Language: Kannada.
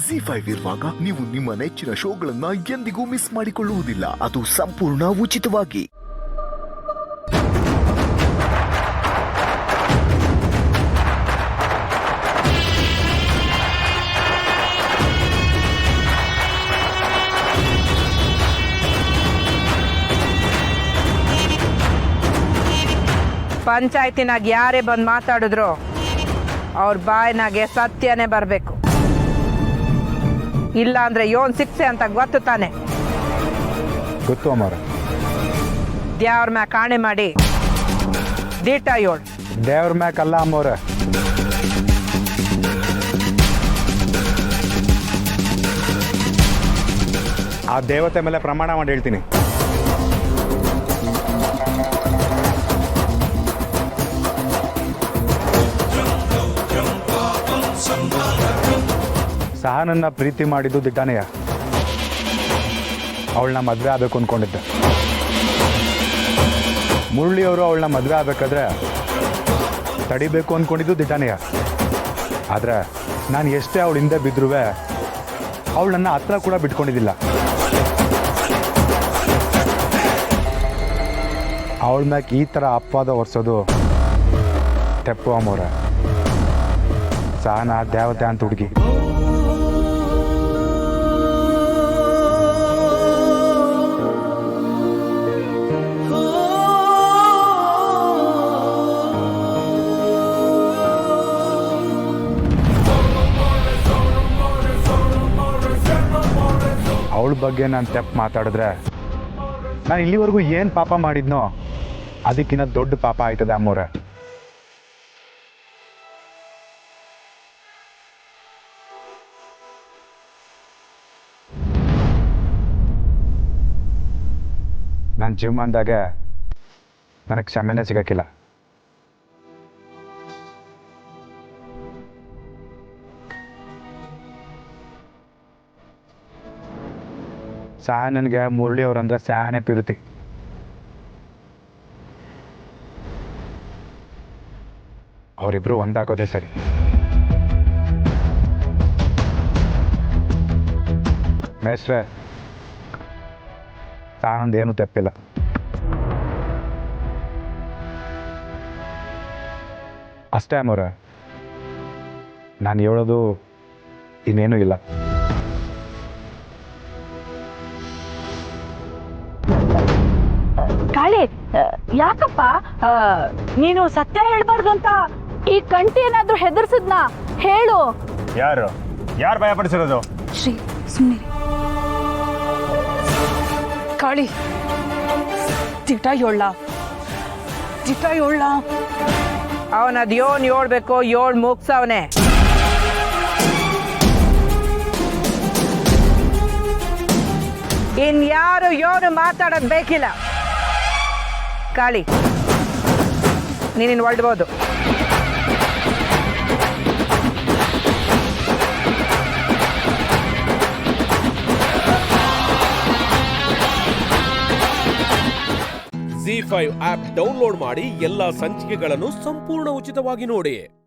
ZEE5 ಇರುವಾಗ ನೀವು ನಿಮ್ಮ ನೆಚ್ಚಿನ ಶೋಗಳನ್ನ ಎಂದಿಗೂ ಮಿಸ್ ಮಾಡಿಕೊಳ್ಳುವುದಿಲ್ಲ. ಅದು ಸಂಪೂರ್ಣ ಉಚಿತವಾಗಿ. ಪಂಚಾಯತಿನಾಗ ಯಾರೇ ಬಂದು ಮಾತಾಡಿದ್ರು ಅವ್ರ ಬಾಯಿನಾಗೆ ಸತ್ಯನೇ ಬರಬೇಕು. ಇಲ್ಲ ಅಂದ್ರೆ ಯೋನ್ ಶಿಕ್ಷೆ ಅಂತ ಗೊತ್ತು ತಾನೆ? ಗೊತ್ತು ಅಮ್ಮಾರ. ದೇವ್ರ ಮ್ಯಾಗ ಕಾಣೆ ಮಾಡಿ ದೀಟ ಯೋಳ್. ದೇವ್ರ ಮ್ಯಾಕಲ್ಲ ಅಮ್ಮವ್ರ, ಆ ದೇವತೆ ಮೇಲೆ ಪ್ರಮಾಣ ಮಾಡಿ ಹೇಳ್ತೀನಿ. ಸಹನನ್ನ ಪ್ರೀತಿ ಮಾಡಿದ್ದು ದಿಟ್ಟಾನೆಯ. ಅವಳನ್ನ ಮದುವೆ ಆಗಬೇಕು ಅಂದ್ಕೊಂಡಿದ್ದೆ. ಮುರಳಿಯವರು ಅವಳನ್ನ ಮದುವೆ ಆಗಬೇಕಾದ್ರೆ ತಡಿಬೇಕು ಅಂದ್ಕೊಂಡಿದ್ದು ದಿಟ್ಟಾನೆಯ. ಆದರೆ ನಾನು ಎಷ್ಟೇ ಅವಳ ಹಿಂದೆ ಬಿದ್ದರೂ ಅವಳು ನನ್ನ ಹತ್ರ ಕೂಡ ಬಿಟ್ಕೊಂಡಿದ್ದಿಲ್ಲ. ಅವಳ ಮ್ಯಾಗ ಈ ಥರ ಅಪವಾದ ಹೊರಿಸೋದು ತೆಪ್ಪು ಅಮ್ಮವ್ರ. ಸಹನ ದೇವತೆ ಅಂತ ಹುಡುಗಿ. ಅವಳ ಬಗ್ಗೆ ನಾನು ತೆಪ್ಪು ಮಾತಾಡಿದ್ರೆ ನಾನು ಇಲ್ಲಿವರೆಗೂ ಏನು ಪಾಪ ಮಾಡಿದ್ನೋ ಅದಕ್ಕಿಂತ ದೊಡ್ಡ ಪಾಪ ಆಯ್ತದೆ ಅಮ್ಮವ್ರೆ. ನನ್ನ ಜೀವಮಾನದಾಗೆ ನನಗೆ ಕ್ಷಮೆನೇ ಸಿಗಕ್ಕಿಲ್ಲ. ನನಗೆ ಮುರಳಿ ಅವ್ರಂದ್ರೆ ಸ್ಯಾನೆ ಪ್ರೀತಿ. ಅವರಿಬ್ರು ಒಂದಾಗೋದೇ ಸರಿ. ಮೇಷ್ಟ್ರೆ, ಸಾನಂದೇನು ತೆಪ್ಪಿಲ್ಲ. ಅಷ್ಟೇ ಅಮ್ಮವ್ರೆ, ನಾನು ಹೇಳೋದು ಇನ್ನೇನು ಇಲ್ಲ. ಕಾಳಿ, ಯಾಕಪ್ಪ ನೀನು ಸತ್ಯ ಹೇಳ್ಬಾರ್ದು ಅಂತ ಈ ಕಂಟಿ ಏನಾದ್ರೂ ಹೆದರ್ಸಿದ್ನ? ಹೇಳು. ಯಾರು ಭಯ ಪಡಿಸಿರೋದು? ಶ್ರೀ, ಸುಮ್ಮನೆ. ಕಾಳಿ, ದಿಟ ಯೋಳ್ಳ. ಅವನದ್ ಯೋನ್ ಹೇಳ್ಬೇಕು, ಯೋಳ್ ಮುಗ್ಸವನೆ. ಇನ್ಯಾರು ಯೋನು ಮಾತಾಡೋದು ಬೇಕಿಲ್ಲ. ಕಾಳಿ, ನೀನಿನ್ ಹೊರಡ್ಬೋದು. ZEE5 ಆಪ್ ಡೌನ್ಲೋಡ್ ಮಾಡಿ ಎಲ್ಲಾ ಸಂಚಿಕೆಗಳನ್ನು ಸಂಪೂರ್ಣ ಉಚಿತವಾಗಿ ನೋಡಿ.